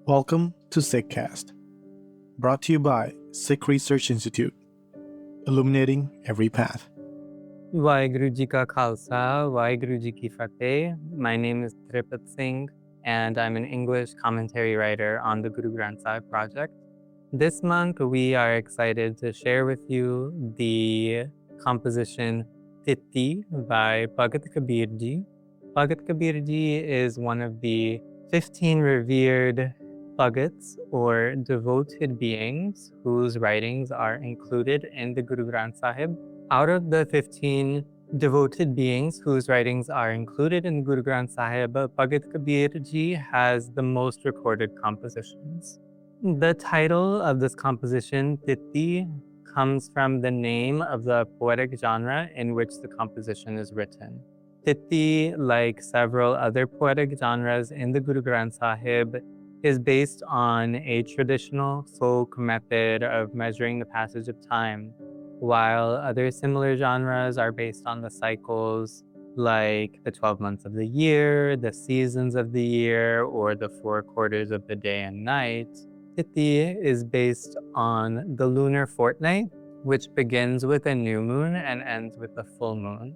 Welcome to Sikhcast, brought to you by Sikh Research Institute, illuminating every path. Waheguru Ji Ka Khalsa, Waheguru Ji Ki Fateh. My name is Tripat Singh, and I'm an English commentary writer on the Guru Granth Sahib project. This month, we are excited to share with you the composition Thiti by Bhagat Kabir Ji. Bhagat Kabir Ji is one of the 15 revered Bhagats or devoted beings whose writings are included in the Guru Granth Sahib. Out of the 15 devoted beings whose writings are included in Guru Granth Sahib, Bhagat Kabir Ji has the most recorded compositions. The title of this composition, Thiti, comes from the name of the poetic genre in which the composition is written. Thiti, like several other poetic genres in the Guru Granth Sahib, is based on a traditional folk method of measuring the passage of time, while other similar genres are based on the cycles like the 12 months of the year, the seasons of the year, or the 4 quarters of the day and night. Thiti is based on the lunar fortnight, which begins with a new moon and ends with a full moon,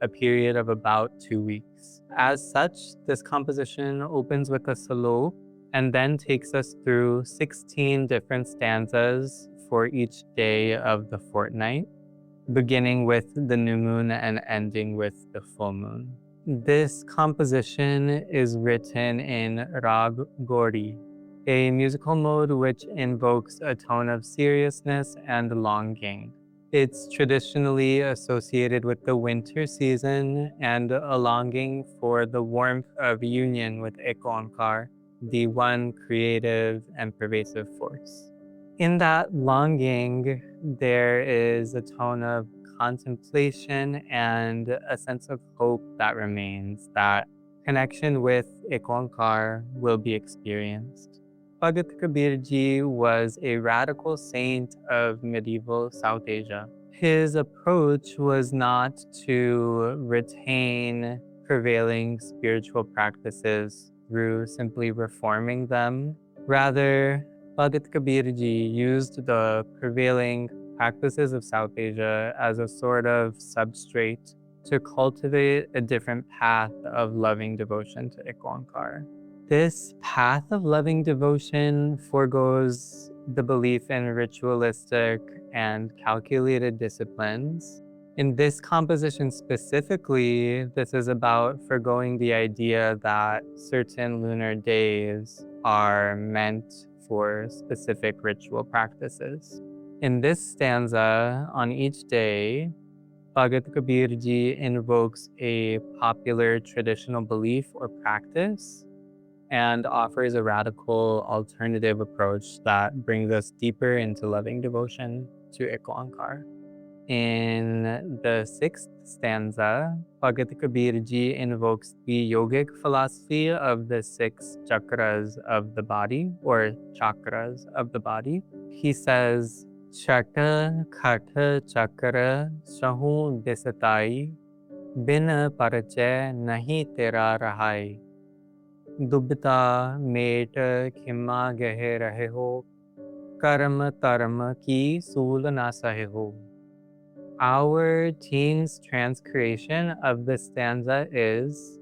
a period of about 2 weeks. As such, this composition opens with a slope and then takes us through 16 different stanzas for each day of the fortnight, beginning with the new moon and ending with the full moon. This composition is written in Rag Gauri, a musical mode which invokes a tone of seriousness and longing. It's traditionally associated with the winter season and a longing for the warmth of union with Ek Onkar, the one creative and pervasive force. In that longing, there is a tone of contemplation and a sense of hope that remains, that connection with Ek Onkar will be experienced. Bhagat Kabir Ji was a radical saint of medieval South Asia. His approach was not to retain prevailing spiritual practices through simply reforming them. Rather, Bhagat Kabir Ji used the prevailing practices of South Asia as a sort of substrate to cultivate a different path of loving devotion to Ek Onkar. This path of loving devotion forgoes the belief in ritualistic and calculated disciplines. In this composition specifically, this is about forgoing the idea that certain lunar days are meant for specific ritual practices. In this stanza, on each day, Bhagat Kabir Ji invokes a popular traditional belief or practice and offers a radical alternative approach that brings us deeper into loving devotion to Ek Onkar. In the 6th stanza, Bhagat Kabir Ji invokes the yogic philosophy of the 6 chakras of the body, or chakras of the body. He says, Chakra Khatha Chakra Shahu Disatai Bin Parachay Nahi Tera Rahai Dubta Met Khimma Gehe Rahe Ho Karma Tarma Ki Sool Na Sahe Ho. Our team's transcreation of this stanza is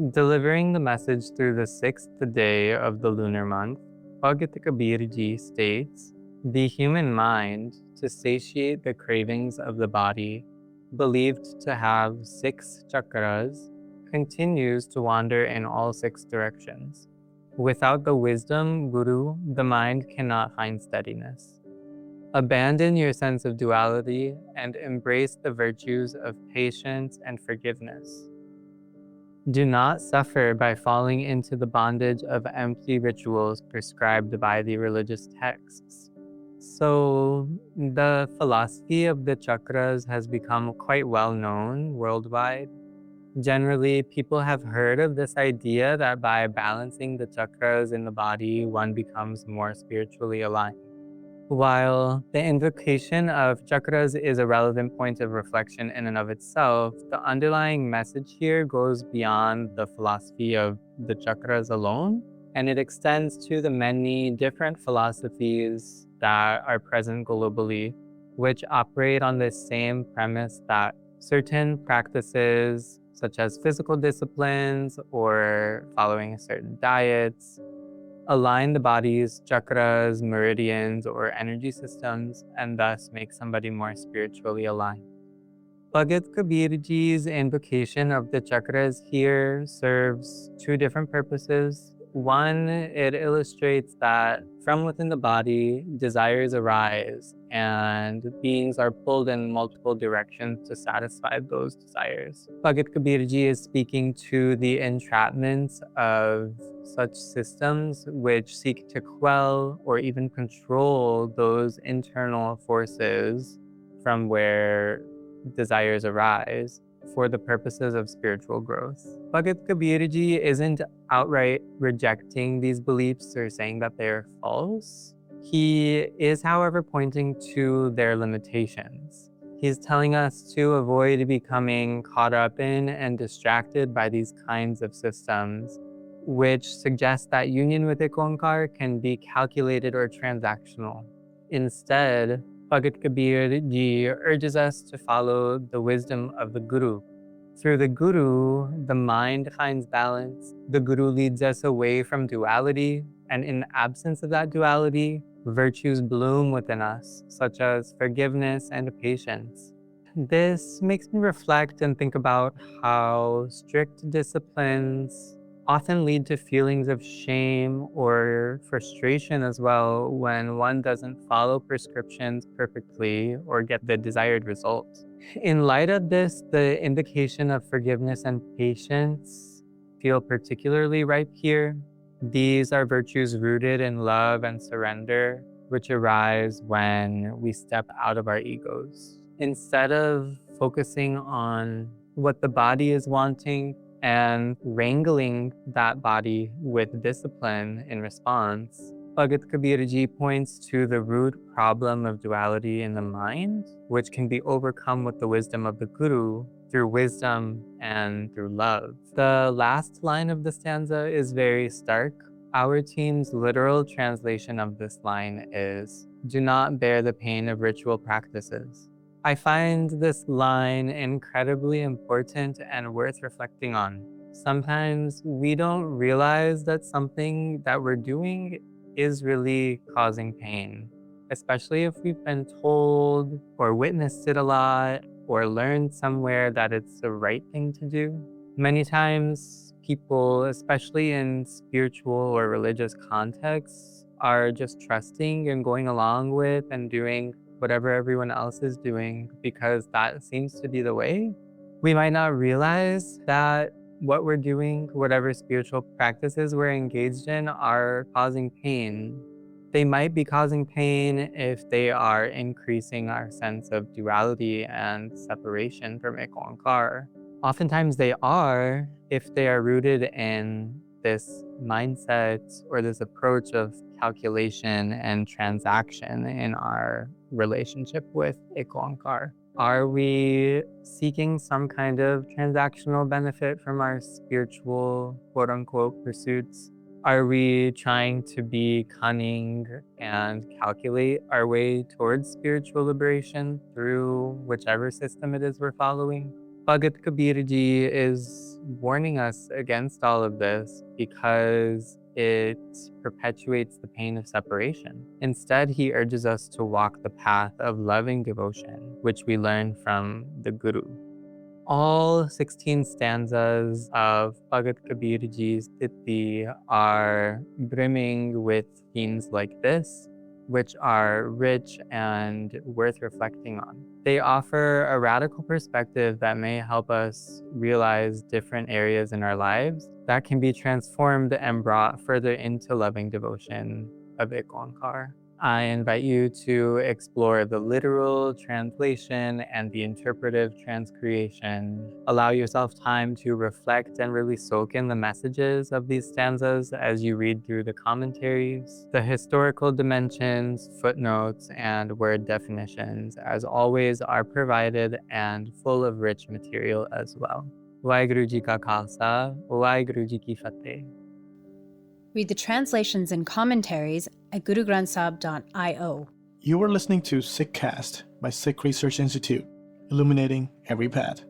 delivering the message through the 6th day of the lunar month. Bhagat Kabir Ji states, the human mind, to satiate the cravings of the body, believed to have 6 chakras, continues to wander in all 6 directions. Without the wisdom, Guru, the mind cannot find steadiness. Abandon your sense of duality and embrace the virtues of patience and forgiveness. Do not suffer by falling into the bondage of empty rituals prescribed by the religious texts. So, the philosophy of the chakras has become quite well known worldwide. Generally, people have heard of this idea that by balancing the chakras in the body, one becomes more spiritually aligned. While the invocation of chakras is a relevant point of reflection in and of itself, the underlying message here goes beyond the philosophy of the chakras alone and it extends to the many different philosophies that are present globally, which operate on this same premise that certain practices, such as physical disciplines or following certain diets, align the body's chakras, meridians, or energy systems, and thus make somebody more spiritually aligned. Bhagat Kabirji's invocation of the chakras here serves two different purposes. One, it illustrates that from within the body, desires arise and beings are pulled in multiple directions to satisfy those desires. Bhagat Kabirji is speaking to the entrapments of such systems which seek to quell or even control those internal forces from where desires arise for the purposes of spiritual growth. Bhagat Kabirji isn't outright rejecting these beliefs or saying that they are false. He is, however, pointing to their limitations. He's telling us to avoid becoming caught up in and distracted by these kinds of systems, which suggest that union with Ikonkar can be calculated or transactional. Instead, Bhagat Kabir Ji urges us to follow the wisdom of the Guru. Through the Guru, the mind finds balance. The Guru leads us away from duality, and in the absence of that duality, virtues bloom within us, such as forgiveness and patience. This makes me reflect and think about how strict disciplines often lead to feelings of shame or frustration as well when one doesn't follow prescriptions perfectly or get the desired result. In light of this, the invocation of forgiveness and patience feel particularly ripe here. These are virtues rooted in love and surrender, which arise when we step out of our egos. Instead of focusing on what the body is wanting and wrangling that body with discipline in response, Bhagat Kabirji points to the root problem of duality in the mind, which can be overcome with the wisdom of the Guru through wisdom and through love. The last line of the stanza is very stark. Our team's literal translation of this line is, "Do not bear the pain of ritual practices." I find this line incredibly important and worth reflecting on. Sometimes we don't realize that something that we're doing is really causing pain, especially if we've been told or witnessed it a lot or learned somewhere that it's the right thing to do. Many times people, especially in spiritual or religious contexts, are just trusting and going along with and doing whatever everyone else is doing because that seems to be the way. We might not realize that what we're doing, whatever spiritual practices we're engaged in, are causing pain. They might be causing pain if they are increasing our sense of duality and separation from Ikonkar. Oftentimes they are if they are rooted in this mindset or this approach of calculation and transaction in our relationship with Ikonkar. Are we seeking some kind of transactional benefit from our spiritual, quote-unquote, pursuits? Are we trying to be cunning and calculate our way towards spiritual liberation through whichever system it is we're following? Bhagat Kabirji is warning us against all of this because it perpetuates the pain of separation. Instead, he urges us to walk the path of loving devotion, which we learn from the Guru. All 16 stanzas of Bhagat Kabirji's Thiti are brimming with themes like this, which are rich and worth reflecting on. They offer a radical perspective that may help us realize different areas in our lives that can be transformed and brought further into loving devotion of Ikonkar. I invite you to explore the literal translation and the interpretive transcreation. Allow yourself time to reflect and really soak in the messages of these stanzas as you read through the commentaries. The historical dimensions, footnotes, and word definitions, as always, are provided and full of rich material as well. Waheguru Ji Ka Khalsa, Waheguru Ji Ki Fateh. Read the translations and commentaries at gurugranthsahib.io. You are listening to Sikhcast by Sikh Research Institute, illuminating every path.